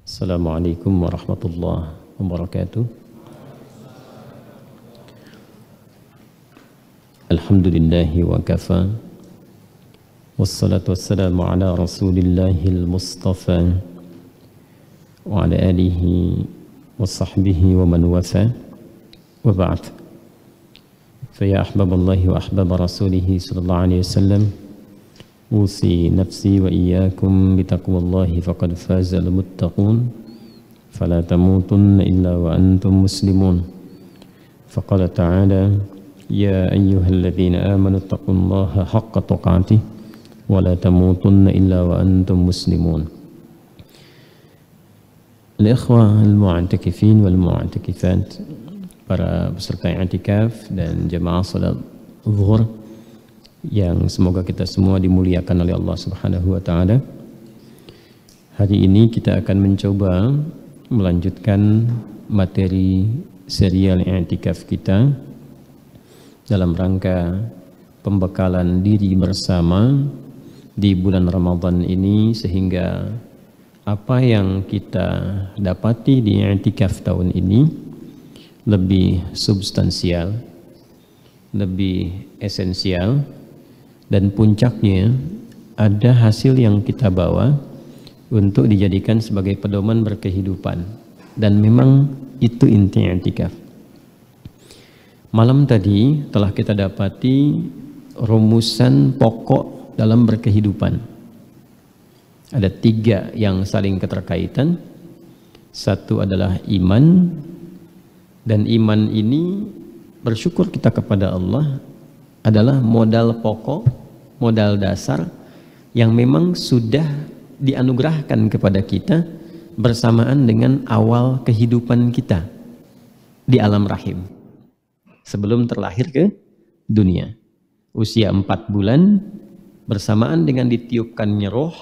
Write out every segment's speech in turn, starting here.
Assalamualaikum warahmatullahi wabarakatuh. Alhamdulillahi wa kafa. Wassalatu wassalamu ala rasulillahil mustafa wa ala alihi wa sahbihi wa man wafa. Wa ba'd. Faya ahbaballahi wa ahbaba rasulihi sallallahu alaihi wasallam. Usi nafsi wa iyyakum bitaqwallahi faqad fazal muttaqun fala tamutunna illa wa antum muslimun. Faqala ta'ala ya ayyuhalladzina amanu taqullaha haqqa tuqatih wa la tamutunna illa wa antum muslimun. Al-ikhwah al-mu'atakifin wal mu'atakifat, para peserta i'tikaf dan jemaah salat zuhur yang semoga kita semua dimuliakan oleh Allah Subhanahu wa taala. Hari ini kita akan mencoba melanjutkan materi serial i'tikaf kita dalam rangka pembekalan diri bersama di bulan Ramadan ini, sehingga apa yang kita dapati di i'tikaf tahun ini lebih substansial, lebih esensial, dan puncaknya ada hasil yang kita bawa untuk dijadikan sebagai pedoman berkehidupan, dan memang itu inti i'tikaf. Malam tadi telah kita dapati rumusan pokok dalam berkehidupan. Ada 3 yang saling keterkaitan. Satu adalah iman, dan iman ini bersyukur kita kepada Allah adalah modal pokok, modal dasar yang memang sudah dianugerahkan kepada kita bersamaan dengan awal kehidupan kita di alam rahim sebelum terlahir ke dunia. Usia 4 bulan bersamaan dengan ditiupkannya roh,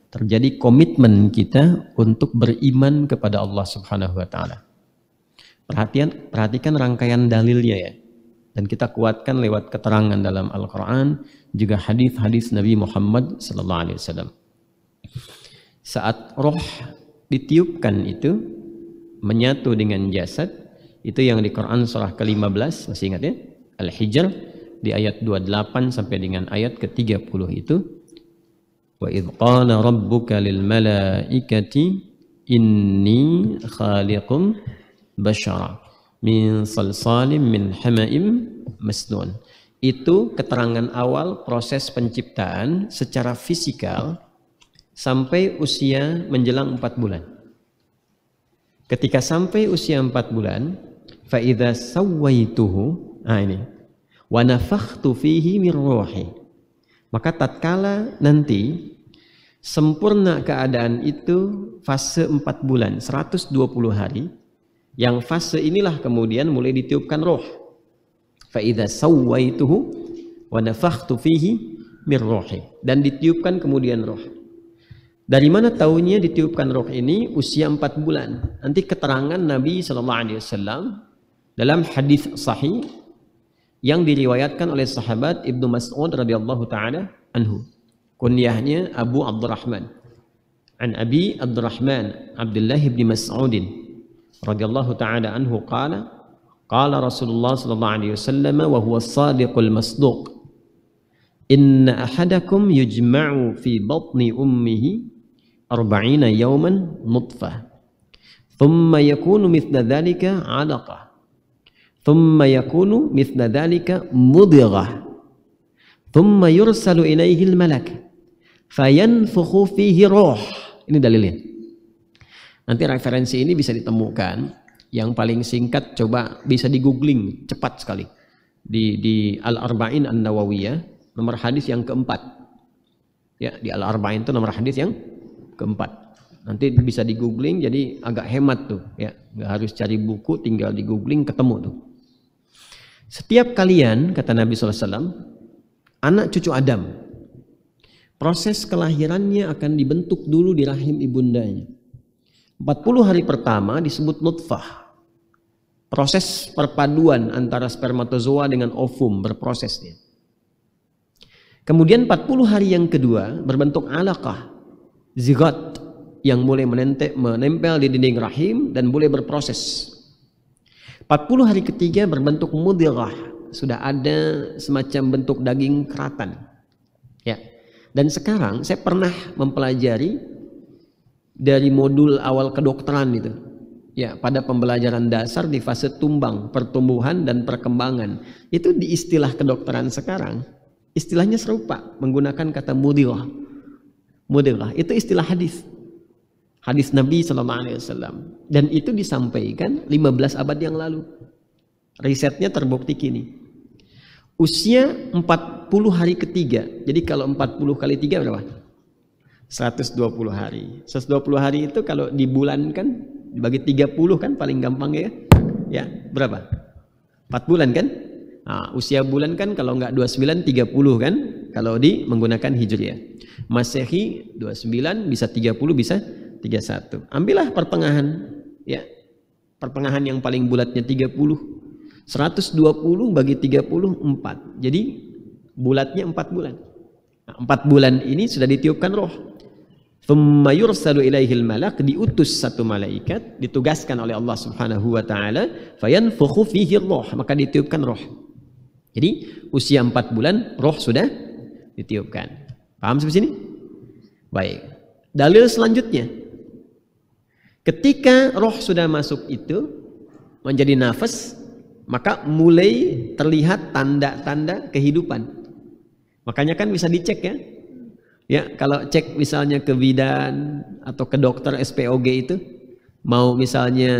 terjadi komitmen kita untuk beriman kepada Allah Subhanahu wa taala. Perhatikan rangkaian dalilnya ya. Dan kita kuatkan lewat keterangan dalam Al-Quran, juga hadis-hadis Nabi Muhammad SAW. Saat roh ditiupkan itu, menyatu dengan jasad, itu yang di Quran surah ke-15, masih ingat ya? Al-Hijr, di ayat 28 sampai dengan ayat ke-30 itu. Wa idh qala rabbuka lil malaikati inni khaliqum basyara min salsalim min hamaim masnun. Itu keterangan awal proses penciptaan secara fisikal sampai usia menjelang 4 bulan. Ketika sampai usia 4 bulan, fa idza sawaituhu, ini wa nafakhtu fihi min ruhi, maka tatkala nanti sempurna keadaan itu fase 4 bulan 120 hari. Yang fase inilah kemudian mulai ditiupkan roh. Fa idza sawaituhu wa nafakhtu fihi min ruhi, dan ditiupkan kemudian roh. Dari mana taunya ditiupkan roh ini? Usia 4 bulan. Nanti keterangan Nabi SAW dalam hadis sahih yang diriwayatkan oleh sahabat Ibnu Mas'ud radhiyallahu taala anhu. Kunyahnya Abu Abdurrahman. An Abi Abdurrahman Abdullah bin Mas'udin radhiyallahu ta'ala anhu qala Rasulullah sallallahu alaihi wasallam wa huwa as-sadiqul masduq, inna ahadakum yujma'u fi batni ummihi 40 yawman nutfah thumma yakunu mithla dhalika 'alaqah thumma yakunu mithla dhalika mudghah thumma yursalu ilayhi al-malak fayanfukhu fihi ruh. Ini dalilnya. Nanti referensi ini bisa ditemukan, yang paling singkat coba bisa di googling cepat sekali di Al-Arba'in An-Nawawiyah, nomor hadis yang keempat ya. Di Al-Arba'in itu nomor hadis yang keempat, nanti bisa di googling, jadi agak hemat tuh ya, nggak harus cari buku, tinggal di googling ketemu tuh. Setiap kalian, kata Nabi SAW, anak cucu Adam, proses kelahirannya akan dibentuk dulu di rahim ibundanya. 40 hari pertama disebut nutfah. Proses perpaduan antara spermatozoa dengan ovum berprosesnya. Kemudian 40 hari yang kedua berbentuk alaqah, zigot, yang mulai menempel di dinding rahim dan mulai berproses. 40 hari ketiga berbentuk mudghah, sudah ada semacam bentuk daging keratan. Ya. Dan sekarang saya pernah mempelajari dari modul awal kedokteran itu. Ya, pada pembelajaran dasar di fase tumbang, pertumbuhan dan perkembangan. Itu di istilah kedokteran sekarang, istilahnya serupa, menggunakan kata mudghah. Mudghah itu istilah hadis. Hadis Nabi SAW. Dan itu disampaikan 15 abad yang lalu. Risetnya terbukti kini. Usia 40 hari ketiga. Jadi kalau 40 kali 3 berapa? 120 hari. 120 hari itu kalau dibulankan dibagi 30 kan paling gampang ya. Ya, berapa? 4 bulan kan? Nah, usia bulan kan kalau enggak 29 30 kan? Kalau menggunakan Hijriah. Masehi 29 bisa 30 bisa 31. Ambillah pertengahan ya. Pertengahan yang paling bulatnya 30. 120 bagi 30 4. Jadi bulatnya 4 bulan. Nah, 4 bulan ini sudah ditiupkan roh. Thumma yursalu ilaihil malak, diutus satu malaikat, ditugaskan oleh Allah Subhanahu wa taala, fayanfukhu fihi roh, maka ditiupkan roh. Jadi usia 4 bulan roh sudah ditiupkan. Paham sampai sini? Baik. Dalil selanjutnya. Ketika roh sudah masuk itu menjadi nafas, maka mulai terlihat tanda-tanda kehidupan. Makanya kan bisa dicek ya. Ya, kalau cek misalnya ke bidan atau ke dokter SPOG itu, mau misalnya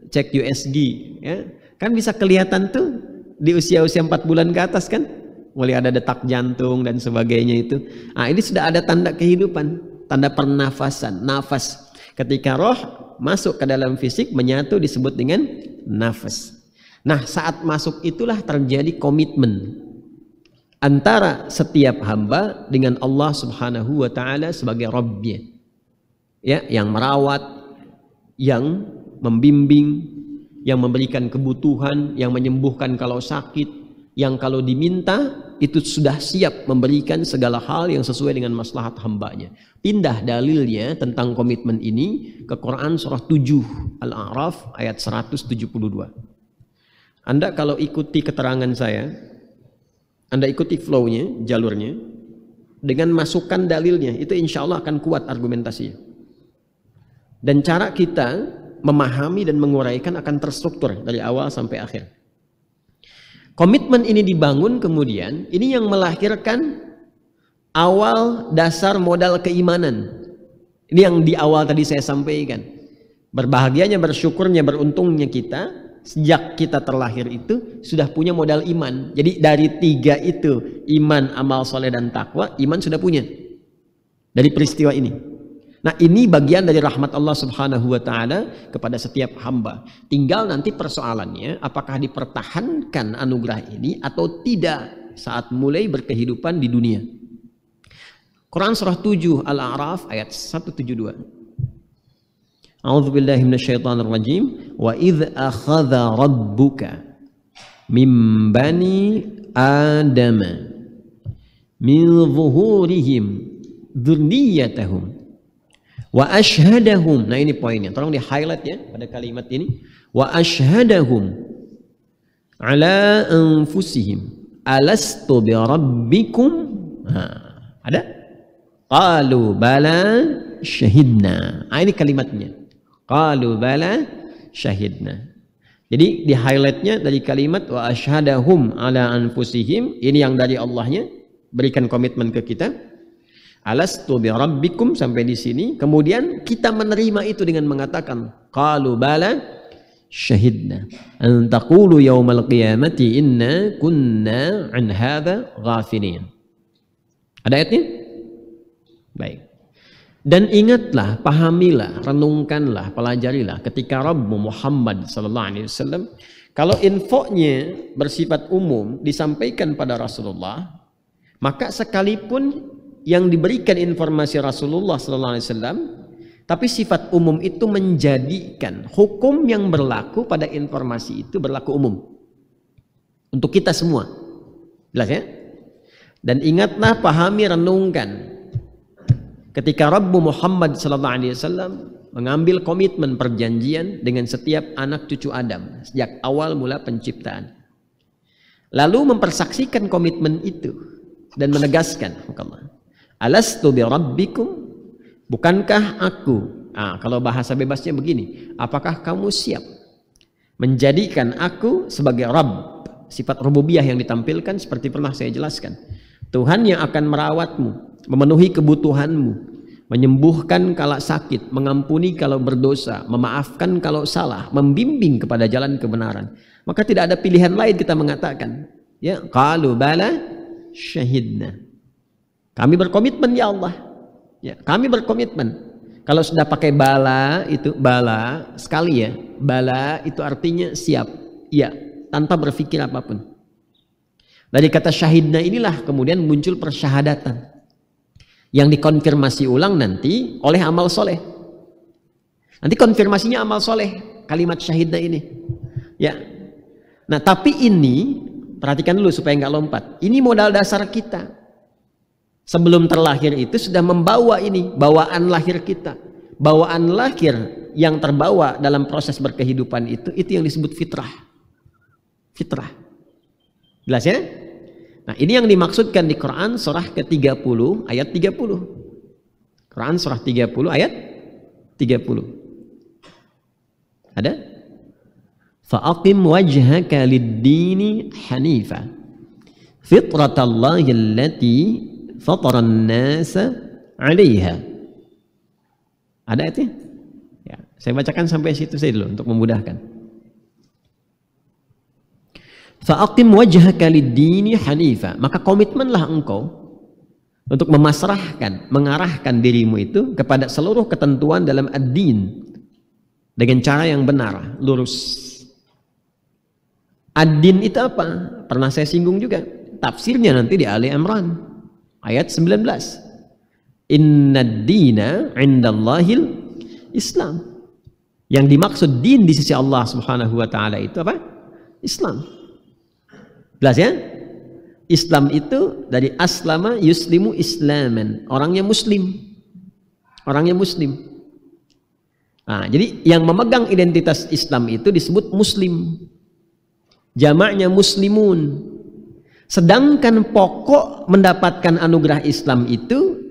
cek USG, ya, kan bisa kelihatan tuh di usia-usia 4 bulan ke atas kan, mulai ada detak jantung dan sebagainya itu. Nah, ini sudah ada tanda kehidupan, tanda pernafasan, nafas. Ketika roh masuk ke dalam fisik menyatu disebut dengan nafas. Nah, saat masuk itulah terjadi komitmen antara setiap hamba dengan Allah Subhanahu wa taala sebagai Rabbnya. Ya, yang merawat, yang membimbing, yang memberikan kebutuhan, yang menyembuhkan kalau sakit, yang kalau diminta itu sudah siap memberikan segala hal yang sesuai dengan maslahat hambanya. Pindah dalilnya tentang komitmen ini ke Quran surah 7 Al-A'raf ayat 172. Anda kalau ikuti keterangan saya, Anda ikuti flow-nya, jalurnya, dengan masukkan dalilnya, itu insya Allah akan kuat argumentasinya. Dan cara kita memahami dan menguraikan akan terstruktur dari awal sampai akhir. Komitmen ini dibangun kemudian, ini yang melahirkan awal dasar modal keimanan. Ini yang di awal tadi saya sampaikan. Berbahagianya, bersyukurnya, beruntungnya kita, sejak kita terlahir itu sudah punya modal iman. Jadi dari 3 itu, iman, amal soleh dan takwa, iman sudah punya dari peristiwa ini. Nah, ini bagian dari rahmat Allah Subhanahu wa taala kepada setiap hamba. Tinggal nanti persoalannya apakah dipertahankan anugerah ini atau tidak saat mulai berkehidupan di dunia. Quran surah 7 Al-A'raf ayat 172. A'udzu billahi minasyaitonir rajim. Wa idz akhadha rabbuka mim bani Adam min zuhurihim dzurriyyatahum wa ashhadahum. Nah, ini poinnya. Tolong di highlight ya pada kalimat ini. Wa ashhadahum ala anfusihim alastu bi rabbikum. Ada? Qalu bala syahidna. Ini kalimatnya. Qalu bala syahidna. Jadi di highlightnya dari kalimat wa asyhadahum ala anfusihim, ini yang dari Allahnya, berikan komitmen ke kita. Alastu bi rabbikum sampai di sini. Kemudian kita menerima itu dengan mengatakan qalu bala syahidna an taqulu yaumal qiyamati inna kunna an hadza ghafilin. Ada ayatnya? Baik. Dan ingatlah, pahamilah, renungkanlah, pelajarilah ketika Rabbu Muhammad SAW, kalau infonya bersifat umum disampaikan pada Rasulullah, maka sekalipun yang diberikan informasi Rasulullah SAW, tapi sifat umum itu menjadikan hukum yang berlaku pada informasi itu berlaku umum untuk kita semua. Jelas ya? Dan ingatlah, pahami, renungkan. ketika Rabbu Muhammad sallallahu alaihi wasallam mengambil komitmen perjanjian dengan setiap anak cucu Adam sejak awal mula penciptaan. Lalu mempersaksikan komitmen itu dan menegaskan, alastu bi rabbikum, bukankah aku, kalau bahasa bebasnya begini, apakah kamu siap menjadikan aku sebagai Rabb? Sifat rububiyah yang ditampilkan seperti pernah saya jelaskan. Tuhan yang akan merawatmu, memenuhi kebutuhanmu, menyembuhkan kalau sakit, mengampuni kalau berdosa, memaafkan kalau salah, membimbing kepada jalan kebenaran. Maka tidak ada pilihan lain kita mengatakan, ya, qalu bala syahidna. Kami berkomitmen ya Allah. Ya, kami berkomitmen. Kalau sudah pakai bala, itu bala sekali ya. Bala itu artinya siap. Ya, tanpa berpikir apapun. Dari kata syahidna inilah kemudian muncul persyahadatan yang dikonfirmasi ulang nanti oleh amal soleh. Nanti konfirmasinya amal soleh, kalimat syahidna ini. Ya. Nah, tapi ini perhatikan dulu supaya nggak lompat. Ini modal dasar kita. Sebelum terlahir itu sudah membawa ini, bawaan lahir kita. Bawaan lahir yang terbawa dalam proses berkehidupan itu yang disebut fitrah. Fitrah. Jelas ya? Nah, ini yang dimaksudkan di Quran surah ke-30 ayat 30. Quran surah 30 ayat 30. Ada? Fa'aqim wajhaka lid-dini hanifa fitratallahi allati fataran nasa 'alaiha. Ada itu? Ya, saya bacakan sampai situ saja dulu untuk memudahkan. Fa'aqim wajhaka lid-dini hanifa, maka komitmenlah engkau untuk memasrahkan, mengarahkan dirimu itu kepada seluruh ketentuan dalam ad-din dengan cara yang benar, lurus. Ad-din itu apa? Pernah saya singgung juga. Tafsirnya nanti di Ali Imran ayat 19. Innad-dina 'indallahil Islam. Yang dimaksud din di sisi Allah Subhanahu wa taala itu apa? Islam. Jelas ya? Islam itu dari aslama yuslimu islaman, orangnya muslim. Orangnya muslim. Nah, jadi yang memegang identitas Islam itu disebut muslim. Jamaknya muslimun. Sedangkan pokok mendapatkan anugerah Islam itu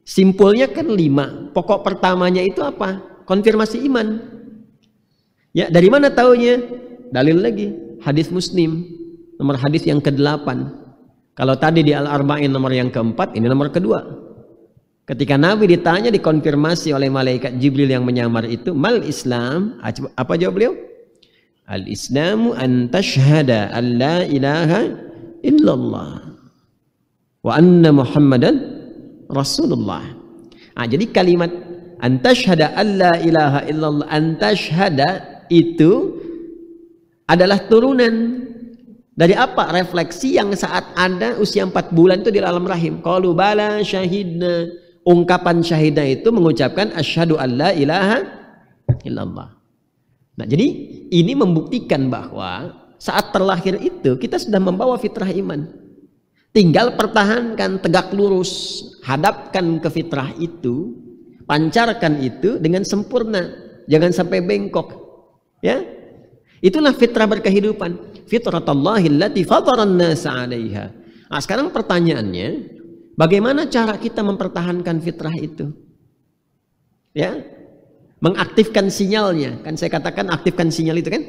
simpulnya kan 5. Pokok pertamanya itu apa? Konfirmasi iman. Ya, dari mana taunya? Dalil lagi, hadis Muslim. Nomor hadis yang ke-8. Kalau tadi di Al-Arba'in nomor yang ke-4, ini nomor kedua. Ketika Nabi ditanya, dikonfirmasi oleh malaikat Jibril yang menyamar itu, mal Islam? Apa jawab beliau? Al-Islamu an tashhada an la ilaha illallah wa anna Muhammadan Rasulullah. Jadi kalimat an tashhada an la ilaha illallah, an tashhada itu adalah turunan dari apa? Refleksi yang saat ada usia 4 bulan itu di dalam rahim. Qalu bala syahidna. Ungkapan syahidna itu mengucapkan asyhadu an la ilaha illallah. Nah, jadi ini membuktikan bahwa saat terlahir itu kita sudah membawa fitrah iman. Tinggal pertahankan tegak lurus, hadapkan ke fitrah itu, pancarkan itu dengan sempurna. Jangan sampai bengkok. Ya? Itulah fitrah berkehidupan. Fitratallahi allati fataran nasa 'alaiha. Nah, sekarang pertanyaannya, bagaimana cara kita mempertahankan fitrah itu? Ya? Mengaktifkan sinyalnya. Kan saya katakan aktifkan sinyal itu kan?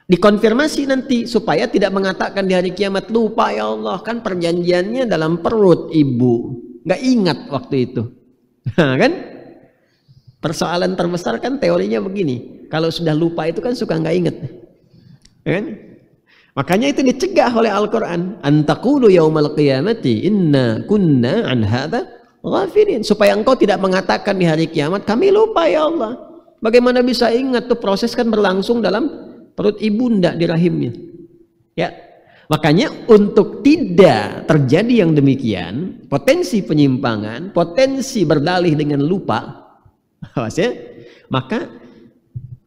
Dikonfirmasi nanti supaya tidak mengatakan di hari kiamat, lupa ya Allah, kan perjanjiannya dalam perut ibu. Nggak ingat waktu itu. Nah, kan? Persoalan terbesar kan teorinya begini. Kalau sudah lupa itu kan suka nggak inget. Ya kan? Makanya itu dicegah oleh Al-Quran. Antaqulu yaumal qiyamati inna kunna an hadza ghafilin. Supaya engkau tidak mengatakan di hari kiamat, kami lupa ya Allah. Bagaimana bisa ingat? Tuh proses kan berlangsung dalam perut ibunda di rahimnya. Ya. Makanya untuk tidak terjadi yang demikian, potensi penyimpangan, potensi berdalih dengan lupa, ya, maka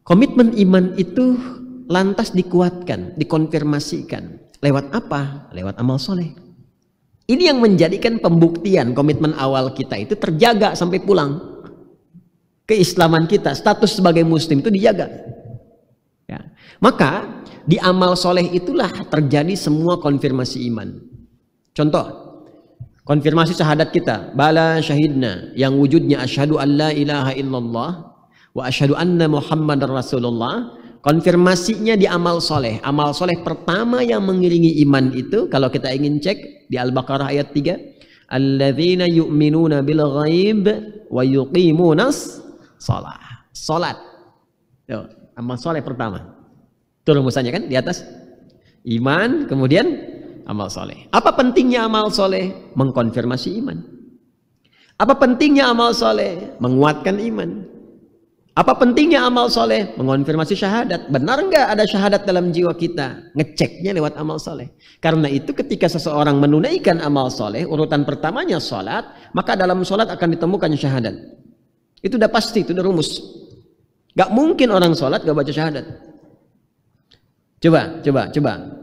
komitmen iman itu lantas dikuatkan, dikonfirmasikan. Lewat apa? Lewat amal soleh. Ini yang menjadikan pembuktian komitmen awal kita itu terjaga sampai pulang. Keislaman kita, status sebagai muslim itu dijaga. Ya. Maka di amal soleh itulah terjadi semua konfirmasi iman. Contoh, konfirmasi syahadat kita, bala syahidna, yang wujudnya asyhadu an la ilaha illallah wa asyhadu anna muhammadar rasulullah. Konfirmasinya di amal soleh. Amal soleh pertama yang mengiringi iman itu, kalau kita ingin cek di Al-Baqarah ayat 3, alladzina yu'minuna bil ghaib wa yuqimunas shalah. Salat. Tuh, amal soleh pertama. Itu rumusannya kan di atas. Iman, kemudian amal soleh. Apa pentingnya amal soleh? Mengkonfirmasi iman. Apa pentingnya amal soleh? Menguatkan iman. Apa pentingnya amal soleh? Mengonfirmasi syahadat. Benar nggak ada syahadat dalam jiwa kita? Ngeceknya lewat amal soleh. Karena itu ketika seseorang menunaikan amal soleh, urutan pertamanya sholat, maka dalam sholat akan ditemukan syahadat. Itu udah pasti, itu udah rumus. Gak mungkin orang sholat gak baca syahadat. Coba.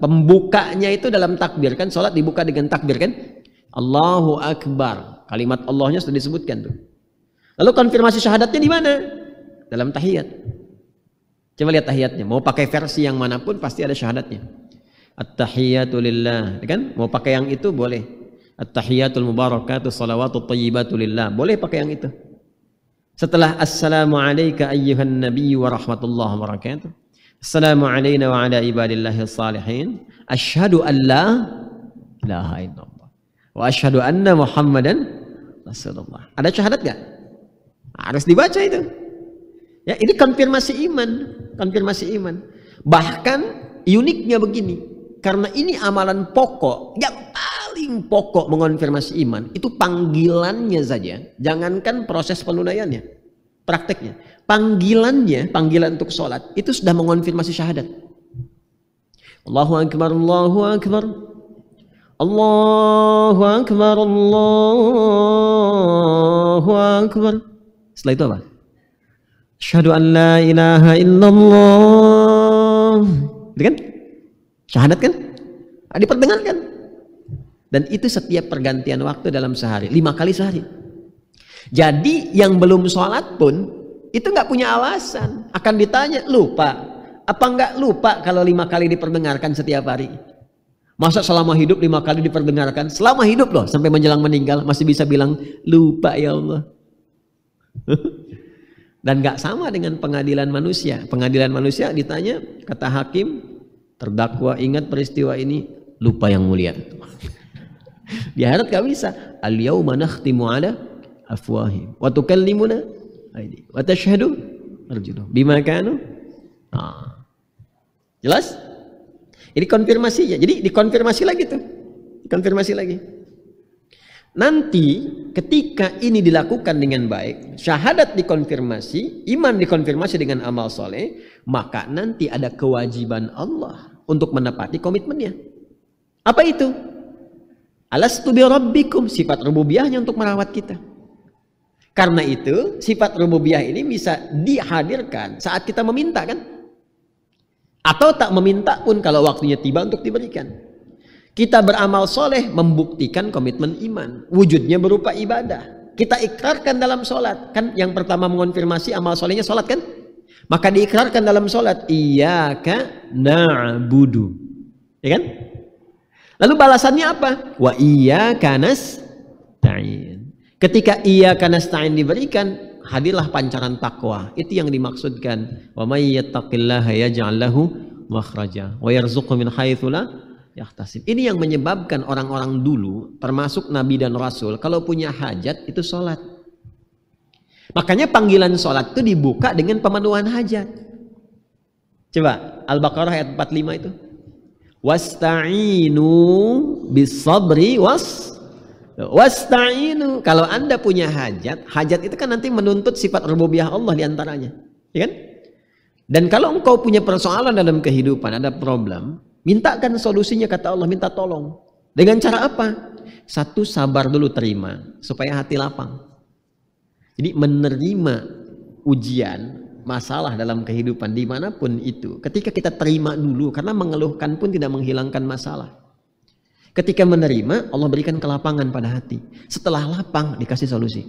Pembukanya itu dalam takbir kan, sholat dibuka dengan takbir kan? Allahu Akbar. Kalimat Allahnya sudah disebutkan tuh. Lalu konfirmasi syahadatnya di mana? Dalam tahiyat. Coba lihat tahiyatnya. Mau pakai versi yang manapun pasti ada syahadatnya. At-tahiyatu lillah. Kan? Mau pakai yang itu boleh. At-tahiyatul mubarakatuh salawatut thayyibatu lillah. Boleh pakai yang itu. Setelah assalamu alayka ayyuhan nabiyyu wa rahmatullahi wa barakatuh. Assalamu alayna wa ala ibadillahi salihin. Asyhadu an la ilaha illallah. Wa asyhadu anna muhammadan rasulullah. Ada syahadat gak? Harus dibaca itu. Ya, ini konfirmasi iman, konfirmasi iman. Bahkan uniknya begini, karena ini amalan pokok, yang paling pokok mengonfirmasi iman, itu panggilannya saja. Jangankan proses penunaiannya, prakteknya. Panggilannya, panggilan untuk sholat, itu sudah mengonfirmasi syahadat. Allahu Akbar, Allahu Akbar. Allahu Akbar, Allahu Akbar. Setelah itu apa? Asyhadu an la ilaha illallah. Itu kan? Syahadat kan? Diperdengarkan. Dan itu setiap pergantian waktu dalam sehari, 5 kali sehari. Jadi yang belum sholat pun itu nggak punya alasan. Akan ditanya, lupa. Apa nggak lupa kalau 5 kali diperdengarkan setiap hari? Masa selama hidup 5 kali diperdengarkan? Selama hidup loh, sampai menjelang meninggal masih bisa bilang, lupa ya Allah. Dan gak sama dengan pengadilan manusia. Pengadilan manusia ditanya, kata hakim, terdakwa ingat peristiwa ini, lupa yang mulia. Di akhirat gak bisa. Al-yawma nakhtimu ala afwahim wa tukallimuna aydihim wa tashhadu arjuluhum bima kanu. Jelas? Ini konfirmasinya. Jadi dikonfirmasi lagi tuh. Dikonfirmasi lagi. Nanti ketika ini dilakukan dengan baik, syahadat dikonfirmasi, iman dikonfirmasi dengan amal soleh, maka nanti ada kewajiban Allah untuk menepati komitmennya. Apa itu? Alastu bi rabbikum, sifat rububiyahnya untuk merawat kita. Karena itu sifat rububiyah ini bisa dihadirkan saat kita meminta kan? Atau tak meminta pun kalau waktunya tiba untuk diberikan. Kita beramal soleh membuktikan komitmen iman. Wujudnya berupa ibadah. Kita ikrarkan dalam sholat. Kan yang pertama mengonfirmasi amal solehnya sholat kan? Maka diikrarkan dalam sholat. Iyyaka na'budu. Ya kan? Lalu balasannya apa? Wa iyyaka nasta'in. Ketika iyyaka nasta'in diberikan, hadirlah pancaran takwa. Itu yang dimaksudkan. Wa may yattaqillaha yaj'al lahu makhraja wa yarzuqhu min haitsu la yahtasib. Ini yang menyebabkan orang-orang dulu, termasuk Nabi dan Rasul, kalau punya hajat itu sholat. Makanya panggilan sholat itu dibuka dengan pemenuhan hajat. Coba Al-Baqarah ayat 45 itu. Wasta'inu bis-sabri wasta'inu. Kalau Anda punya hajat, hajat itu kan nanti menuntut sifat rububiyah Allah diantaranya, ya kan? Dan kalau engkau punya persoalan dalam kehidupan, ada problem, mintakan solusinya, kata Allah, minta tolong. Dengan cara apa? Satu, sabar dulu, terima, supaya hati lapang. Jadi menerima ujian, masalah dalam kehidupan dimanapun itu, ketika kita terima dulu, karena mengeluhkan pun tidak menghilangkan masalah. Ketika menerima, Allah berikan kelapangan pada hati. Setelah lapang, dikasih solusi.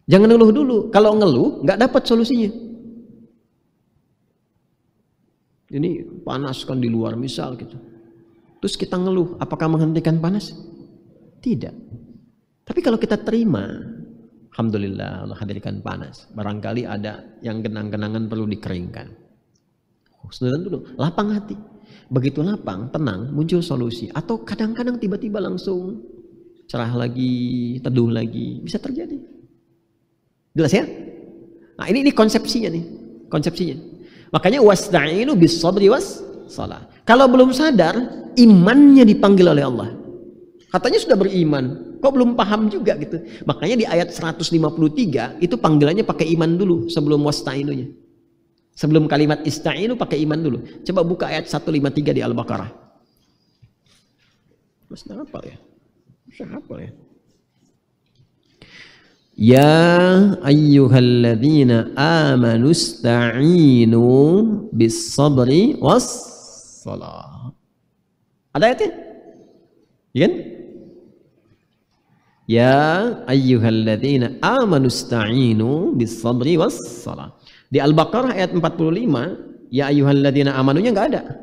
Jangan ngeluh dulu. Kalau ngeluh, nggak dapat solusinya. Ini panas kan di luar misal gitu. Terus kita ngeluh, apakah menghentikan panas? Tidak. Tapi kalau kita terima, alhamdulillah Allah hadirkan panas. Barangkali ada yang genang-genangan perlu dikeringkan. Sudah dulu, lapang hati. Begitu lapang, tenang, muncul solusi. Atau kadang-kadang tiba-tiba langsung cerah lagi, teduh lagi, bisa terjadi. Jelas ya? Nah ini konsepsinya nih, konsepsinya. Makanya wasta'inu bis sabri was salah. Kalau belum sadar, imannya dipanggil oleh Allah. Katanya sudah beriman, kok belum paham juga gitu. Makanya di ayat 153 itu panggilannya pakai iman dulu sebelum wasta'inunya. Sebelum kalimat ista'inu pakai iman dulu. Coba buka ayat 153 di Al-Baqarah. Mas hafal ya? Bisa hafal ya? Ya ayyuhalladzina amanu ista'inu bis sabri was salah. Ada ayatnya? Ya kan? Ya ayyuhalladzina amanu ista'inu bis sabri was salah. Di Al-Baqarah ayat 45, ya ayyuhalladzina amanunya nggak ada.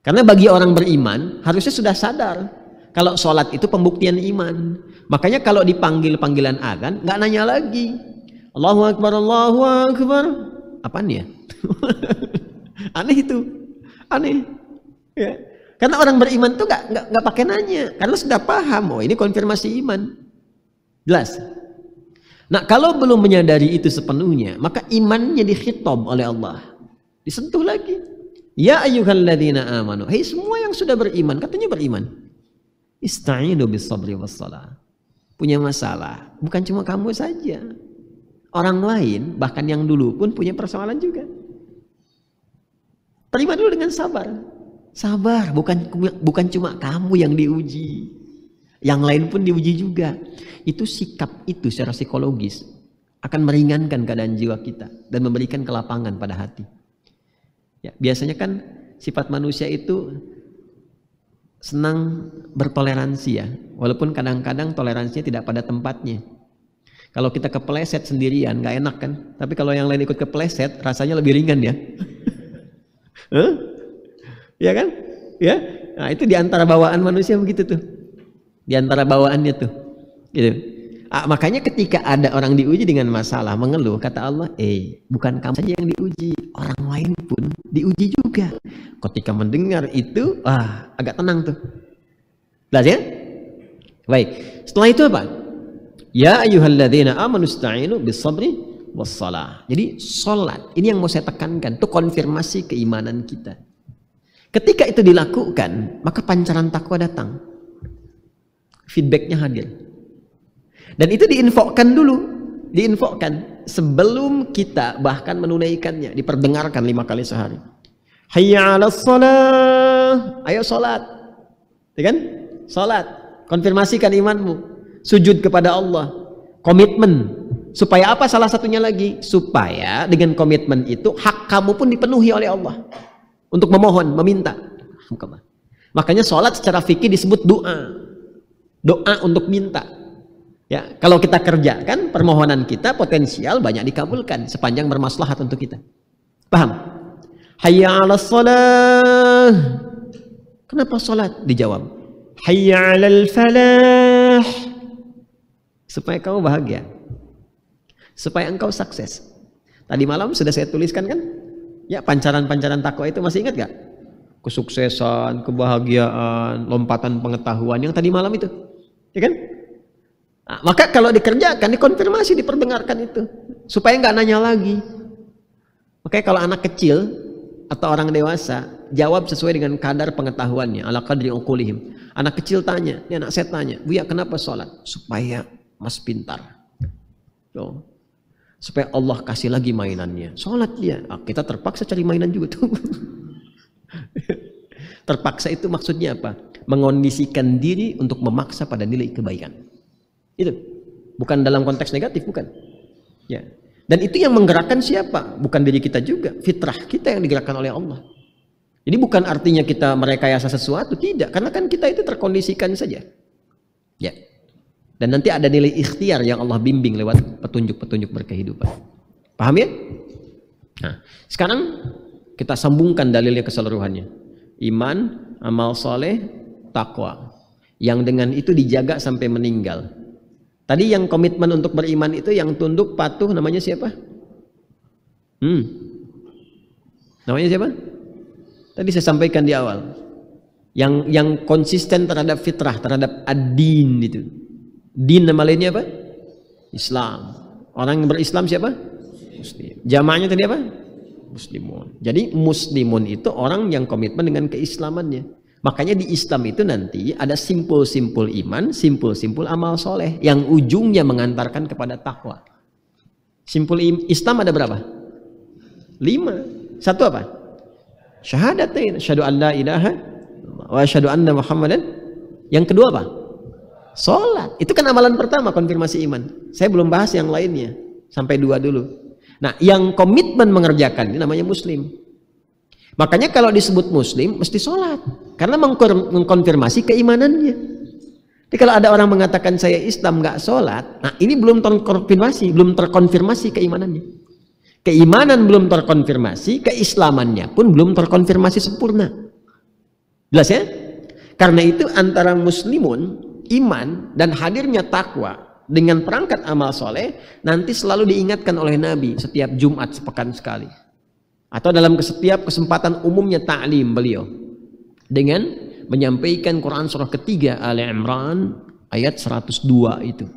Karena bagi orang beriman harusnya sudah sadar kalau sholat itu pembuktian iman. Makanya kalau dipanggil panggilan adzan nggak nanya lagi. Allahu Akbar, Allahu Akbar. Apaan ya? Aneh itu, aneh. Ya. Karena orang beriman tuh nggak pakai nanya, karena sudah paham. Oh ini konfirmasi iman. Jelas. Nah kalau belum menyadari itu sepenuhnya, maka imannya dikhitab oleh Allah, disentuh lagi. Ya ayyuhalladzina amanu, hei semua yang sudah beriman, katanya beriman. Ista'inu bis sabri was salah. Punya masalah, bukan cuma kamu saja. Orang lain, bahkan yang dulu pun punya persoalan juga. Terima dulu dengan sabar. Sabar, bukan cuma kamu yang diuji. Yang lain pun diuji juga. Itu sikap itu secara psikologis akan meringankan keadaan jiwa kita dan memberikan kelapangan pada hati. Ya, biasanya kan sifat manusia itu senang bertoleransi ya, walaupun kadang-kadang toleransinya tidak pada tempatnya. Kalau kita kepleset sendirian nggak enak kan, tapi kalau yang lain ikut kepleset rasanya lebih ringan ya. Ya kan? Ya. Nah, itu diantara bawaan manusia begitu tuh. Diantara bawaannya tuh. Gitu. Makanya ketika ada orang diuji dengan masalah, mengeluh, kata Allah, bukan kamu saja yang diuji, orang lain pun diuji juga. Ketika mendengar itu, agak tenang tuh. Jelas ya? Baik. Setelah itu apa? Ya ayyuhalladzina amanu ista'inu bis sabri was salah. Jadi salat, ini yang mau saya tekankan, itu konfirmasi keimanan kita. Ketika itu dilakukan, maka pancaran takwa datang. Feedbacknya hadir. Dan itu diinfokan dulu, diinfokan sebelum kita bahkan menunaikannya, diperdengarkan 5 kali sehari. Hayya 'alas shalah, ayo salat. Ya kan? Salat, konfirmasikan imanmu, sujud kepada Allah, komitmen. Supaya apa? Salah satunya lagi, supaya dengan komitmen itu hak kamu pun dipenuhi oleh Allah untuk memohon, meminta. Makanya salat secara fikih disebut doa. Doa untuk minta. Ya, kalau kita kerjakan permohonan kita potensial banyak dikabulkan sepanjang bermaslahat untuk kita. Paham? Hayya 'alas shalah. Kenapa salat? Dijawab. Hayya 'alal falah. Supaya kamu bahagia. Supaya engkau sukses. Tadi malam sudah saya tuliskan kan? Ya, pancaran-pancaran takwa itu masih ingat gak? Kesuksesan, kebahagiaan, lompatan pengetahuan yang tadi malam itu. Ya kan? Nah, maka kalau dikerjakan, dikonfirmasi, diperdengarkan itu supaya nggak nanya lagi. Makanya kalau anak kecil atau orang dewasa jawab sesuai dengan kadar pengetahuannya, ala qadri uqulihim. Anak kecil tanya, ini anak saya tanya, Buya kenapa sholat? Supaya mas pintar. Tuh. Supaya Allah kasih lagi mainannya. Sholat dia, kita terpaksa cari mainan juga tuh. Terpaksa itu maksudnya apa? Mengondisikan diri untuk memaksa pada nilai kebaikan. Itu bukan dalam konteks negatif, bukan ya. Dan itu yang menggerakkan siapa? Bukan diri kita juga, fitrah kita yang digerakkan oleh Allah. Jadi bukan artinya kita merekayasa sesuatu, tidak, karena kan kita itu terkondisikan saja. Ya. Dan nanti ada nilai ikhtiar yang Allah bimbing lewat petunjuk-petunjuk berkehidupan. Paham ya? Nah, sekarang kita sambungkan dalilnya keseluruhannya. Iman, amal soleh, takwa. Yang dengan itu dijaga sampai meninggal. Tadi yang komitmen untuk beriman itu yang tunduk patuh namanya siapa? Namanya siapa? Tadi saya sampaikan di awal. Yang konsisten terhadap fitrah, terhadap ad-din itu. Din nama lainnya apa? Islam. Orang yang berislam siapa? Muslim. Jamaahnya tadi apa? Muslimun. Jadi muslimun itu orang yang komitmen dengan keislamannya. Makanya di Islam itu nanti ada simpul-simpul iman, simpul-simpul amal soleh yang ujungnya mengantarkan kepada takwa. Simpul Islam ada berapa? 5. Satu apa? Syahadatain, asyhadu an la ilaha wa asyhadu anna Muhammadan. Yang kedua apa? Salat. Itu kan amalan pertama, konfirmasi iman. Saya belum bahas yang lainnya. Sampai 2 dulu. Nah, yang komitmen mengerjakan ini namanya muslim. Makanya kalau disebut muslim mesti sholat, karena mengkonfirmasi keimanannya. Jadi kalau ada orang mengatakan saya Islam nggak sholat, nah ini belum terkonfirmasi keimanannya. Keimanan belum terkonfirmasi, keislamannya pun belum terkonfirmasi sempurna. Jelas ya? Karena itu antara muslimun, iman dan hadirnya takwa dengan perangkat amal soleh nanti selalu diingatkan oleh Nabi setiap Jumat sepekan sekali. Atau dalam setiap kesempatan umumnya ta'lim beliau dengan menyampaikan Quran surah ketiga Ali Imran ayat 102 itu.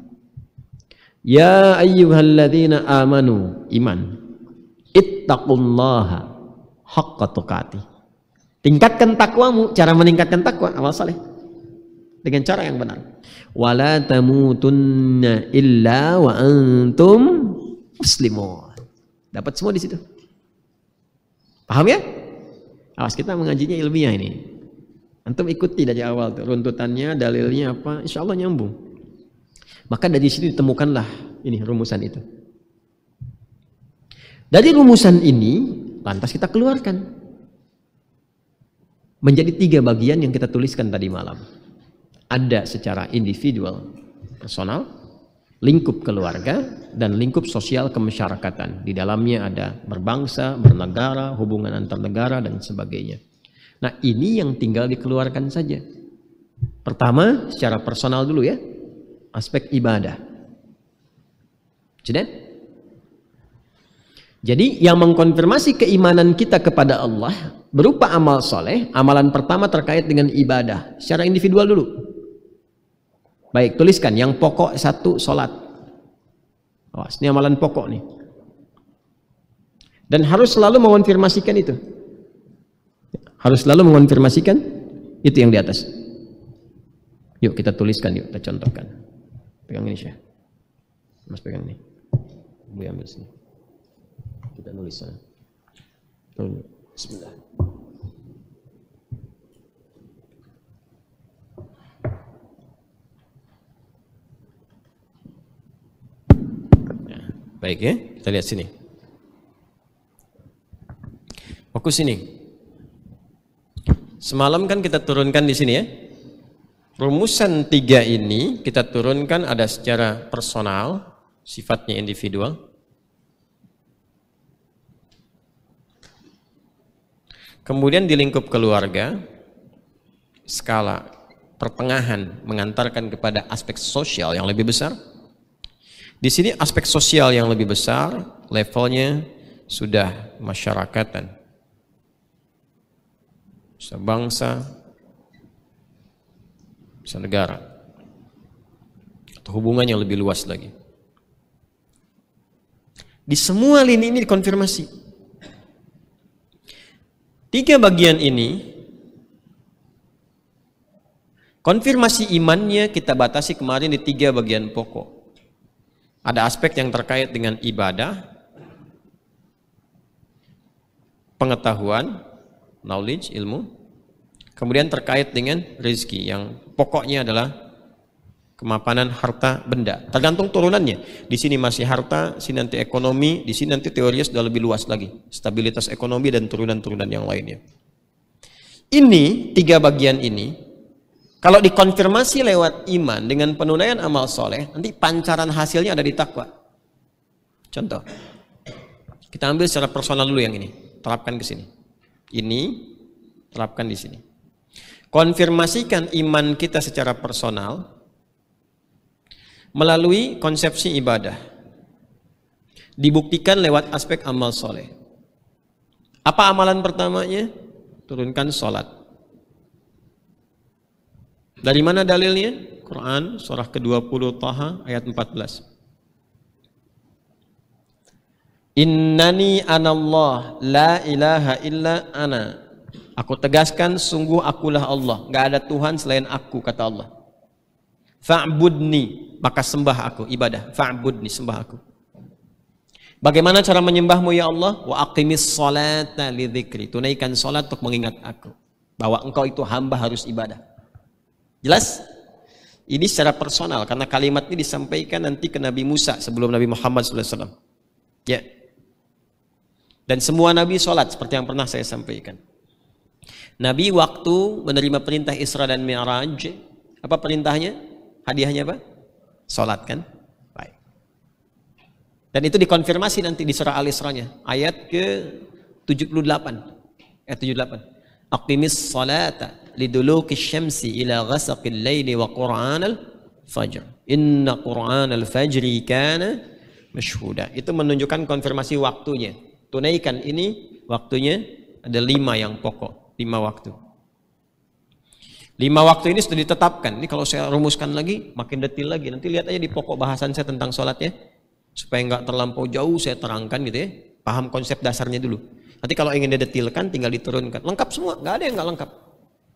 Ya ayyuhalladzina amanu, iman, ittaqullaha haqqa tuqatih. Tingkatkan takwamu. Cara meningkatkan takwa amal saleh dengan cara yang benar. Wala tamutunna illa wa antum muslimun. Dapat semua di situ. Paham ya? Awas, kita mengajinya ilmiah ini. Antum ikuti dari awal tuh, runtutannya, dalilnya apa, insya Allah nyambung. Maka dari situ ditemukanlah ini rumusan itu. Dari rumusan ini lantas kita keluarkan menjadi 3 bagian yang kita tuliskan tadi malam. Ada secara individual, personal, lingkup keluarga, dan lingkup sosial kemasyarakatan. Di dalamnya ada berbangsa, bernegara, hubungan antar negara, dan sebagainya. Nah, ini yang tinggal dikeluarkan saja. Pertama, secara personal dulu ya, aspek ibadah. Sudah? Jadi yang mengkonfirmasi keimanan kita kepada Allah berupa amal soleh, amalan pertama terkait dengan ibadah. Secara individual dulu. Baik, tuliskan yang pokok 1, sholat. Oh, ini amalan pokok nih. Dan harus selalu mengonfirmasikan itu. Harus selalu mengonfirmasikan itu yang di atas. Yuk kita tuliskan, yuk kita contohkan. Pegang ini Syekh. Mas pegang ini. Bu ambil sini. Kita nulis sana. Bismillah. Baik ya, kita lihat sini. Fokus sini. Semalam kan kita turunkan di sini ya. Rumusan 3 ini kita turunkan ada secara personal, sifatnya individual. Kemudian di lingkup keluarga, skala pertengahan mengantarkan kepada aspek sosial yang lebih besar. Di sini aspek sosial yang lebih besar, levelnya sudah masyarakatan, sebangsa, senegara, atau hubungan yang lebih luas lagi. Di semua lini ini dikonfirmasi. 3 bagian ini, konfirmasi imannya kita batasi kemarin di 3 bagian pokok. Ada aspek yang terkait dengan ibadah, pengetahuan, knowledge, ilmu. Kemudian terkait dengan rezeki yang pokoknya adalah kemapanan harta benda. Tergantung turunannya. Di sini masih harta, sini nanti ekonomi, di sini nanti teorinya sudah lebih luas lagi. Stabilitas ekonomi dan turunan-turunan yang lainnya. Ini tiga bagian ini, kalau dikonfirmasi lewat iman dengan penunaian amal soleh, nanti pancaran hasilnya ada di takwa. Contoh, kita ambil secara personal dulu yang ini, terapkan ke sini. Ini terapkan di sini. Konfirmasikan iman kita secara personal melalui konsepsi ibadah. Dibuktikan lewat aspek amal soleh. Apa amalan pertamanya? Turunkan sholat. Dari mana dalilnya? Quran surah ke-20 Taha ayat 14. Innani anallah la ilaha illa ana. Aku tegaskan sungguh akulah Allah, enggak ada Tuhan selain aku, kata Allah. Fa'budni, maka sembah aku, ibadah. Fa'budni, sembah aku. Bagaimana cara menyembahmu ya Allah? Wa aqimis sholata lidzikri. Tunaikan salat untuk mengingat aku. Bahwa engkau itu hamba harus ibadah. Jelas? Ini secara personal karena kalimat ini disampaikan nanti ke Nabi Musa sebelum Nabi Muhammad SAW. Ya. Dan semua nabi sholat seperti yang pernah saya sampaikan. Nabi waktu menerima perintah Isra dan Mi'raj, apa perintahnya? Hadiahnya apa? Sholat kan? Baik. Dan itu dikonfirmasi nanti di surah Al-Isra-nya ayat ke-78. Ayat 78. Aqimis salata liduluki syamsi ila ghasaqil laili wa qur'anal fajr. Inna qur'anal fajri kana mashhuda. Itu menunjukkan konfirmasi waktunya. Tunaikan ini waktunya ada 5 yang pokok, 5 waktu. 5 waktu ini sudah ditetapkan. Ini kalau saya rumuskan lagi makin detail lagi. Nanti lihat aja di pokok bahasan saya tentang sholat ya. Supaya nggak terlampau jauh saya terangkan gitu ya. Paham konsep dasarnya dulu. Nanti kalau ingin didetilkan tinggal diturunkan. Lengkap semua, nggak ada yang nggak lengkap.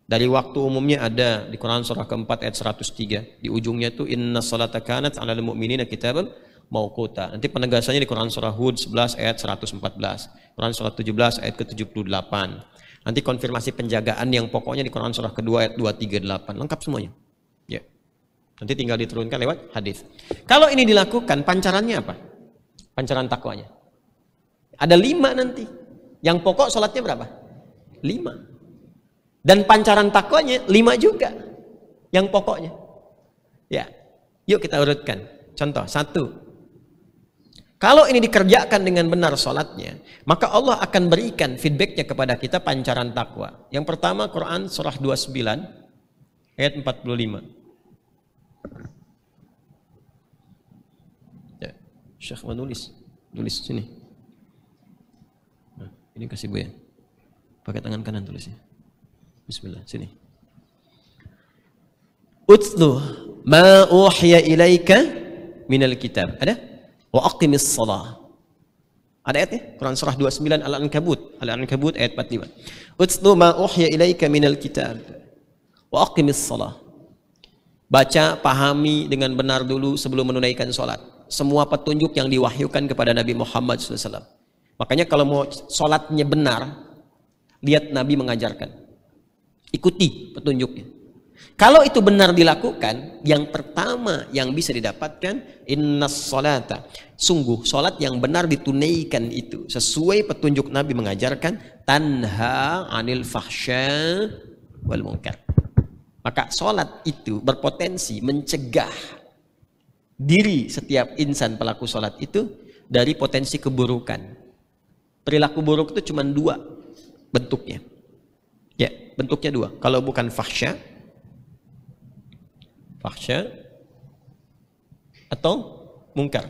Dari waktu umumnya ada di Quran surah ke-4 ayat 103. Di ujungnya itu inna sholata kanat 'alal mu'minina kitaban mauquta. Nanti penegasannya di Quran surah Hud 11 ayat 114. Quran surah 17 ayat ke-78. Nanti konfirmasi penjagaan yang pokoknya di Quran surah kedua ayat 238. Lengkap semuanya. Ya. Nanti tinggal diturunkan lewat hadis. Kalau ini dilakukan, pancarannya apa? Pancaran takwanya. Ada 5 nanti. Yang pokok sholatnya berapa? 5. Dan pancaran takwanya 5 juga. Yang pokoknya. Ya. Yuk kita urutkan. Contoh, 1. Kalau ini dikerjakan dengan benar sholatnya, maka Allah akan berikan feedbacknya kepada kita pancaran takwa. Yang pertama Quran surah 29 ayat 45. Ya, Syekh menulis, tulis sini. Nah, ini kasih gue ya. Pakai tangan kanan tulisnya. Bismillah, sini. Utlu ma uhiya ilaika minal kitab. Ada? Wa aqimis shalah. Ada ayatnya? Quran surah 29 Al-Ankabut. Al-Ankabut ayat 45. Utlu ma uhiya ilaika minal kitab. Wa aqimis shalah. Baca, pahami dengan benar dulu sebelum menunaikan sholat. Semua petunjuk yang diwahyukan kepada Nabi Muhammad SAW. Makanya kalau mau sholatnya benar, lihat Nabi mengajarkan. Ikuti petunjuknya. Kalau itu benar dilakukan, yang pertama yang bisa didapatkan innas sholata. Sungguh sholat yang benar ditunaikan itu sesuai petunjuk Nabi mengajarkan tanha anil fahsya wal munkar. Maka sholat itu berpotensi mencegah diri setiap insan pelaku sholat itu dari potensi keburukan. Perilaku buruk itu cuma 2 bentuknya. Ya, bentuknya 2. Kalau bukan fahsya atau mungkar.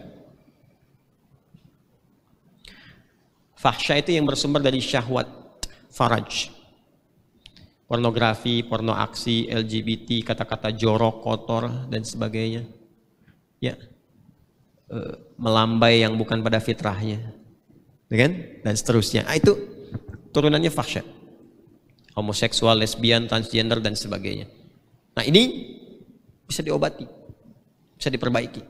Fahsya itu yang bersumber dari syahwat, faraj. Pornografi, porno aksi, LGBT, kata-kata jorok, kotor dan sebagainya. Ya. Melambai yang bukan pada fitrahnya. Kan? Dan seterusnya. Itu turunannya fahsya. Homoseksual, lesbian, transgender dan sebagainya. Nah, ini bisa diobati, bisa diperbaiki.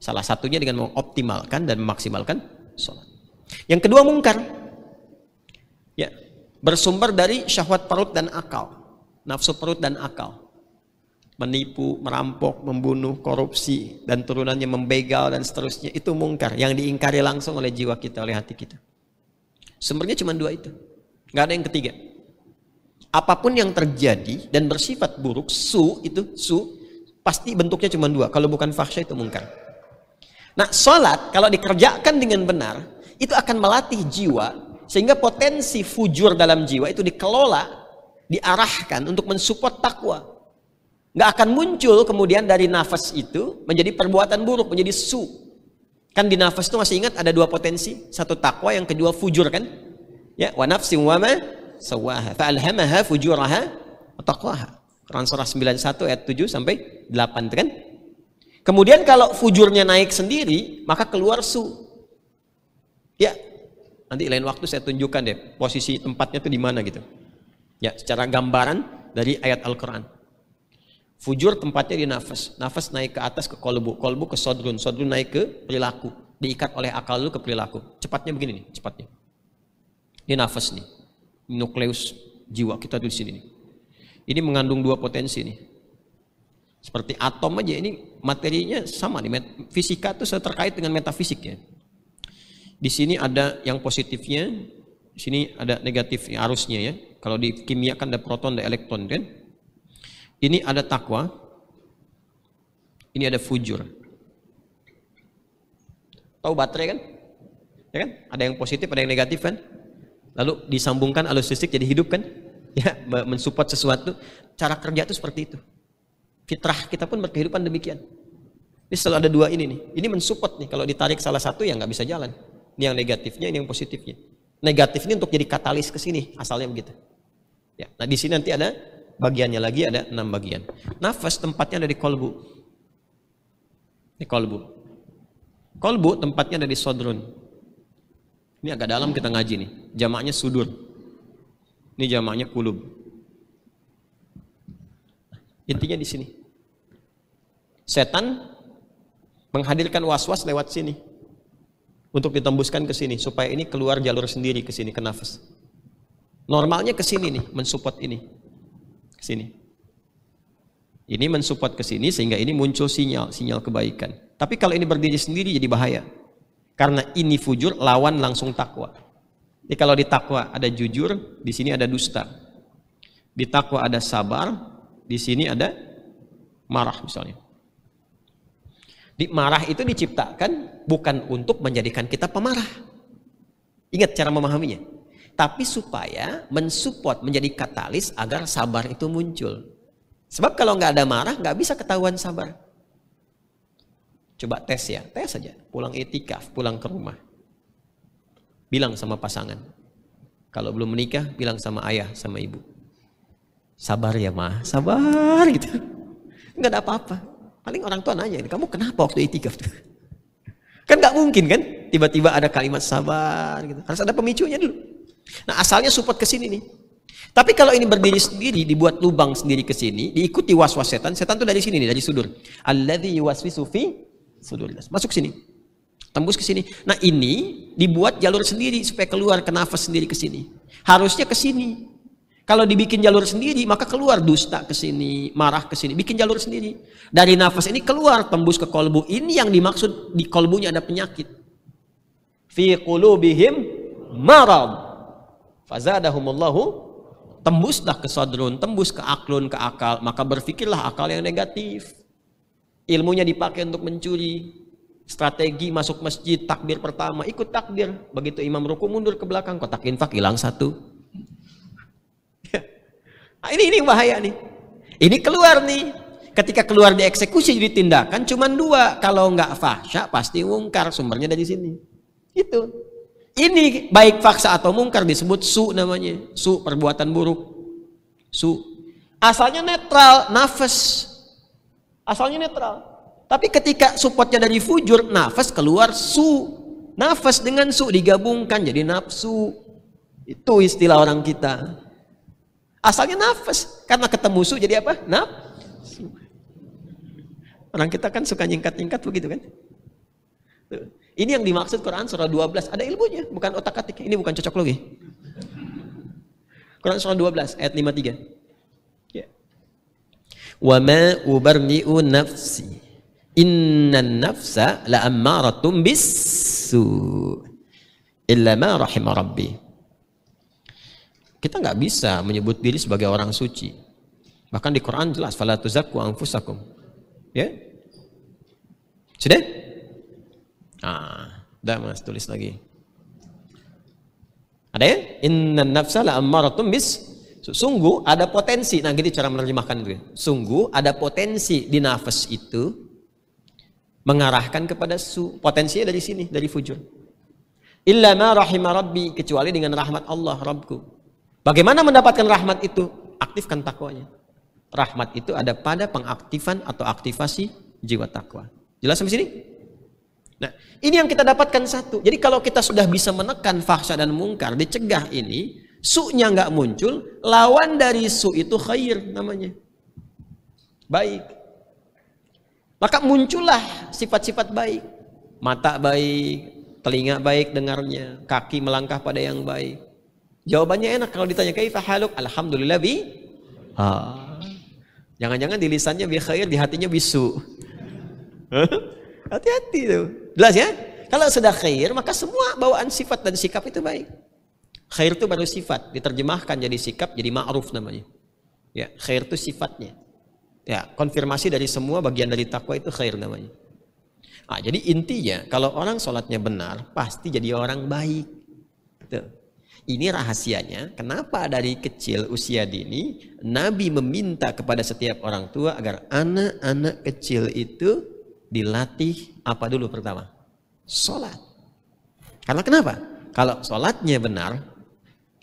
Salah satunya dengan mengoptimalkan dan memaksimalkan sholat. Yang kedua mungkar, ya, bersumber dari syahwat perut dan akal, nafsu perut dan akal, menipu, merampok, membunuh, korupsi dan turunannya membegal dan seterusnya. Itu mungkar yang diingkari langsung oleh jiwa kita, oleh hati kita. Sumbernya cuma 2 itu, nggak ada yang ketiga. Apapun yang terjadi dan bersifat buruk, su, pasti bentuknya cuma dua. Kalau bukan fahsya itu mungkar. Nah, sholat kalau dikerjakan dengan benar, itu akan melatih jiwa, sehingga potensi fujur dalam jiwa itu dikelola, diarahkan untuk mensupport takwa. Nggak akan muncul kemudian dari nafas itu menjadi perbuatan buruk, menjadi su. Kan di nafas itu masih ingat ada dua potensi, satu takwa, yang kedua fujur kan? Ya, wa nafsin wa ma sawaha fa alhamaha fujuraha wa taqwaha. Quran surah 91 ayat 7 sampai 8 kan? Kemudian kalau fujurnya naik sendiri, maka keluar su. Ya, nanti lain waktu saya tunjukkan deh posisi tempatnya itu di mana gitu. Ya, secara gambaran dari ayat Al-Qur'an. Fujur tempatnya di nafas. Nafas naik ke atas ke kolbu, kolbu ke sodrun, sodrun naik ke perilaku. Diikat oleh akal dulu ke perilaku. Cepatnya begini nih, cepatnya. Ini nafas nih. Nukleus jiwa kita di sini nih. Ini mengandung dua potensi nih. Seperti atom aja, ini materinya sama nih. Fisika itu terkait dengan metafisik ya. Di sini ada yang positifnya, di sini ada negatifnya, arusnya ya. Kalau di kimia kan ada proton, ada elektron kan. Ini ada takwa, ini ada fujur. Tahu baterai kan? Ya kan? Ada yang positif, ada yang negatif kan? Lalu disambungkan arus listrik jadi hidup kan? Ya, mensupport sesuatu. Cara kerja itu seperti itu. Fitrah kita pun berkehidupan demikian. Ini selalu ada dua ini nih. Ini mensupport nih. Kalau ditarik salah satu ya nggak bisa jalan. Ini yang negatifnya, ini yang positifnya. Negatif ini untuk jadi katalis ke sini, asalnya begitu. Ya, nah di sini nanti ada bagiannya lagi, ada 6 bagian. Nafas tempatnya ada di kolbu. Di kolbu. Kolbu tempatnya ada di sodrun. Ini agak dalam kita ngaji nih. Jamaknya sudur. Ini jamaknya kulub. Intinya di sini. Setan menghadirkan was-was lewat sini untuk ditembuskan ke sini supaya ini keluar jalur sendiri ke sini, ke nafas. Normalnya ke sini nih, mensupport ini. Sini. Ini mensupport ke sini sehingga ini muncul sinyal kebaikan. Tapi kalau ini berdiri sendiri jadi bahaya. Karena ini fujur lawan langsung takwa. Jadi kalau di takwa ada jujur, di sini ada dusta. Di takwa ada sabar, di sini ada marah misalnya. Di marah itu diciptakan bukan untuk menjadikan kita pemarah. Ingat cara memahaminya. Tapi supaya mensupport, menjadi katalis agar sabar itu muncul. Sebab kalau nggak ada marah, nggak bisa ketahuan sabar. Coba tes ya, tes saja. Pulang itikaf, pulang ke rumah. Bilang sama pasangan. Kalau belum menikah, bilang sama ayah, sama ibu. Sabar ya ma, sabar gitu. Nggak ada apa-apa. Paling orang tua nanya, kamu kenapa waktu itikaf tuh? Kan nggak mungkin kan, tiba-tiba ada kalimat sabar gitu. Harus ada pemicunya dulu. Nah asalnya support ke sini nih. Tapi kalau ini berdiri sendiri, dibuat lubang sendiri ke sini, diikuti was-was setan. Setan tuh dari sini nih, dari sudur. Alladzi yuwaswisu fi sudurillah. Masuk sini. Tembus ke sini. Nah ini dibuat jalur sendiri supaya keluar ke nafas sendiri ke sini. Harusnya ke sini. Kalau dibikin jalur sendiri, maka keluar dusta ke sini, marah ke sini. Bikin jalur sendiri. Dari nafas ini keluar tembus ke kolbu. Ini yang dimaksud di kolbunya ada penyakit. Fi qulubihim marad. Fazadahumullahu, tembuslah ke sadrun, tembus ke aklun, ke akal, maka berpikirlah akal yang negatif. Ilmunya dipakai untuk mencuri. Strategi masuk masjid, takbir pertama, ikut takbir. Begitu imam ruku mundur ke belakang, kotak infak hilang 1. Nah, ini bahaya nih. Ini keluar nih. Ketika keluar dieksekusi jadi tindakan cuma 2. Kalau nggak fahsya pasti mungkar, sumbernya dari sini. Itu. Ini baik faksa atau mungkar disebut su namanya. Su, perbuatan buruk. Su. Asalnya netral, nafas. Asalnya netral. Tapi ketika supportnya dari fujur, nafas keluar su. Nafas dengan su digabungkan jadi nafsu. Itu istilah orang kita. Asalnya nafas. Karena ketemu su jadi apa? Nafsu. Orang kita kan suka nyingkat-nyingkat begitu kan? Tuh. Ini yang dimaksud Quran surah 12. Ada ilmunya, bukan otak-atik. Ini bukan cocok logi. Quran surah 12 ayat 53. Ya. Wa ma ubarni'u nafsi. Innan nafsa la'ammaratum bis-su. Illa ma rahima rabbi. Kita nggak bisa menyebut diri sebagai orang suci. Bahkan di Quran jelas, fala tuzakku anfusakum. Ya? Sudah? Udah Mas, tulis lagi. Ada ya? Innan nafsa la'ammaratum bis. Sungguh ada potensi. Nah, gitu cara menerjemahkan itu. Sungguh ada potensi di nafas itu mengarahkan kepada potensinya dari sini, dari fujur. Illa ma rahima rabbi, kecuali dengan rahmat Allah Rabbku. Bagaimana mendapatkan rahmat itu? Aktifkan takwanya. Rahmat itu ada pada pengaktifan atau aktivasi jiwa takwa. Jelas sampai sini? Nah, ini yang kita dapatkan satu. Jadi kalau kita sudah bisa menekan fahsya dan mungkar, dicegah ini, su-nya nggak muncul, lawan dari su itu khair namanya. Baik. Maka muncullah sifat-sifat baik. Mata baik, telinga baik dengarnya, kaki melangkah pada yang baik. Jawabannya enak kalau ditanya kaifa haluk, alhamdulillah bi. Jangan-jangan di lisannya bi khair, di hatinya bisu. Hati-hati tuh. Jelas ya? Kalau sudah khair, maka semua bawaan sifat dan sikap itu baik. Khair itu baru sifat, diterjemahkan jadi sikap, jadi ma'ruf namanya. Ya, khair itu sifatnya. Ya, konfirmasi dari semua bagian dari takwa itu khair namanya. Jadi intinya kalau orang sholatnya benar, pasti jadi orang baik. Tuh. Ini rahasianya, kenapa dari kecil usia dini Nabi meminta kepada setiap orang tua agar anak-anak kecil itu dilatih apa dulu pertama? Sholat. Karena kenapa? Kalau sholatnya benar,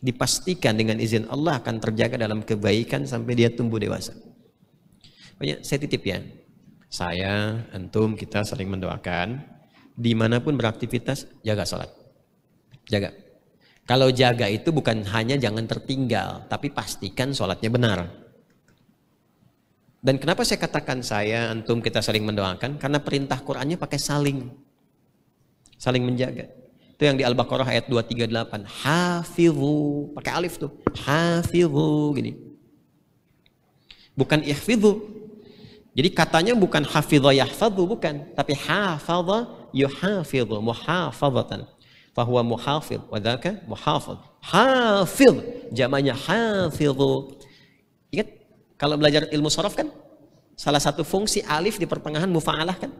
dipastikan dengan izin Allah akan terjaga dalam kebaikan sampai dia tumbuh dewasa. Pokoknya saya titip ya, saya, antum, kita saling mendoakan, dimanapun beraktivitas, jaga sholat. Jaga. Kalau jaga itu bukan hanya jangan tertinggal, tapi pastikan sholatnya benar. Dan kenapa saya katakan saya, antum, kita saling mendoakan? Karena perintah Qur'annya pakai saling menjaga. Itu yang di Al-Baqarah ayat 238. Hafidhu, pakai alif tuh. Hafidhu, gini. Bukan ihfidhu. Jadi katanya bukan hafidha yahfadhu, bukan. Tapi hafadha yuhafidhu, muhafadhatan. Fahuwa muhafidh, wadhaka muhafidh. Hafidh, jamanya hafidhu. Ingat, kalau belajar ilmu sharaf kan, salah satu fungsi alif di pertengahan mufa'alah kan?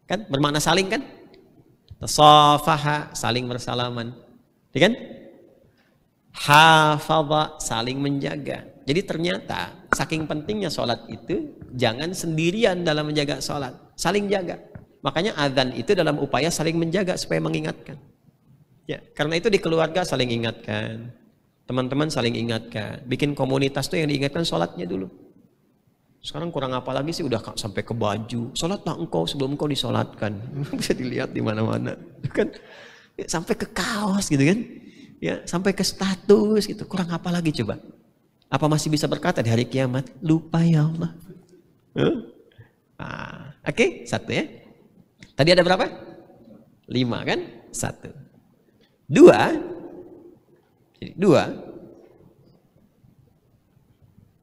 Kan, bermakna saling kan? Tasafaha, saling bersalaman. Ya kan? Hafadha, saling menjaga. Jadi ternyata, saking pentingnya sholat itu, jangan sendirian dalam menjaga sholat. Saling jaga. Makanya azan itu dalam upaya saling menjaga supaya mengingatkan. Ya, karena itu di keluarga saling ingatkan, teman-teman saling ingatkan, bikin komunitas tuh yang diingatkan sholatnya dulu. Sekarang kurang apa lagi sih, udah sampai ke baju, sholatlah engkau sebelum engkau disolatkan, bisa dilihat di mana-mana, kan? Ya, sampai ke kaos gitu kan, ya sampai ke status gitu, kurang apa lagi coba? Apa masih bisa berkata di hari kiamat, lupa ya Allah? Oke, satu ya. Tadi ada berapa? 5 kan? 1. 2, jadi 2.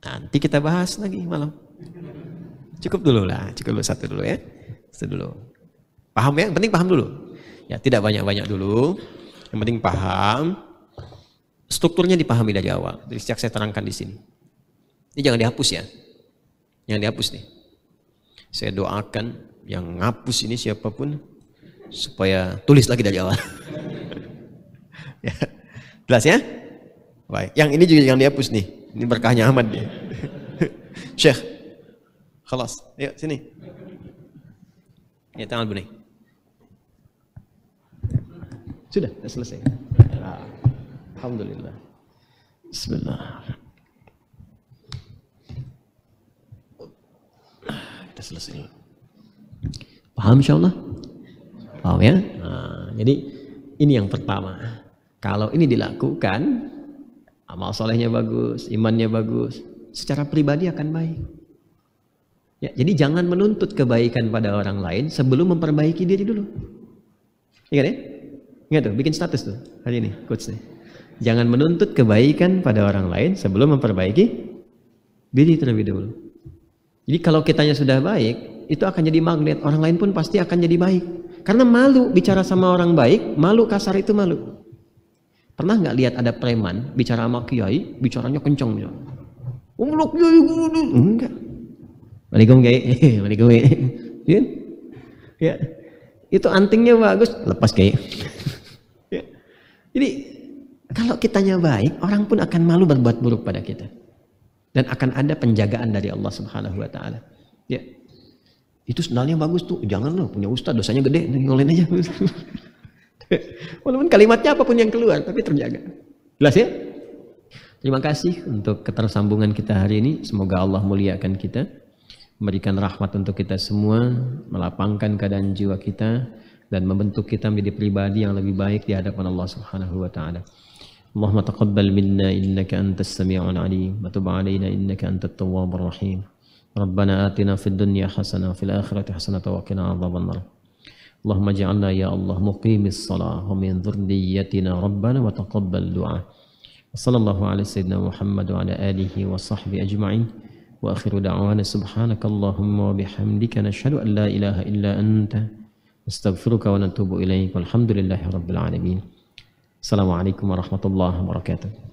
Nanti kita bahas lagi malam. Cukup dulu lah, cukup dulu 1 dulu ya. 1 dulu. Paham ya? Yang penting paham dulu. Ya tidak banyak-banyak dulu. Yang penting paham. Strukturnya dipahami dari awal. Dari sejak saya terangkan di sini. Ini jangan dihapus ya. Jangan dihapus nih. Saya doakan yang ngapus ini siapapun supaya tulis lagi dari awal. Ya. Jelas ya? Baik. Yang ini juga jangan dihapus nih. Ini berkahnya Ahmad nih. Syekh. Khalas. Yuk sini. Ya tangan benih. Sudah selesai. Alhamdulillah. Bismillah. Kita selesai. Paham insyaallah? Paham ya? Jadi ini yang pertama. Kalau ini dilakukan, amal solehnya bagus, imannya bagus, secara pribadi akan baik. Ya, jadi jangan menuntut kebaikan pada orang lain sebelum memperbaiki diri dulu. Ingat ya? Ingat tuh, bikin status tuh hari ini, quotes nih. Jangan menuntut kebaikan pada orang lain sebelum memperbaiki diri terlebih dahulu. Jadi kalau kitanya sudah baik, itu akan jadi magnet. Orang lain pun pasti akan jadi baik. Karena malu bicara sama orang baik, malu kasar itu malu. Pernah nggak lihat ada preman bicara sama kiai, bicaranya kencang misalnya. Kiai enggak. Waalaikum kiai, waalaikum kiai. Ya. Itu antingnya bagus, lepas kiai. Ya. Jadi kalau kitanya baik, orang pun akan malu berbuat buruk pada kita. Dan akan ada penjagaan dari Allah Subhanahu wa taala. Ya. Itu sendalnya bagus tuh, jangan loh punya ustaz dosanya gede, ngolin aja. Walaupun kalimatnya apapun yang keluar, tapi terjaga. Jelas ya? Terima kasih untuk ketersambungan kita hari ini. Semoga Allah muliakan kita, memberikan rahmat untuk kita semua, melapangkan keadaan jiwa kita, dan membentuk kita menjadi pribadi yang lebih baik di hadapan Allah Subhanahu wa taala. Allahumma taqabbal minna innaka antas sami'ul alim wa tub 'alaina innaka antat tawwabur rahim. Rabbana atina fid dunya hasanah wa fil akhirati hasanah wa qina adzabannar. Allahumma ij'alna ya Allah muqimis shalah wa min dhurriyyatina rabbana wa taqabbal du'a. Wassallallahu ala sayyidina Muhammad wa ala alihi wa sahbihi ajma'in. Wa akhiru da'wana subhanakallahumma wa bihamdika nashhadu an la ilaha illa anta astaghfiruka wa natubu ilaik. Walhamdulillahi rabbil alamin. Assalamualaikum warahmatullahi wabarakatuh.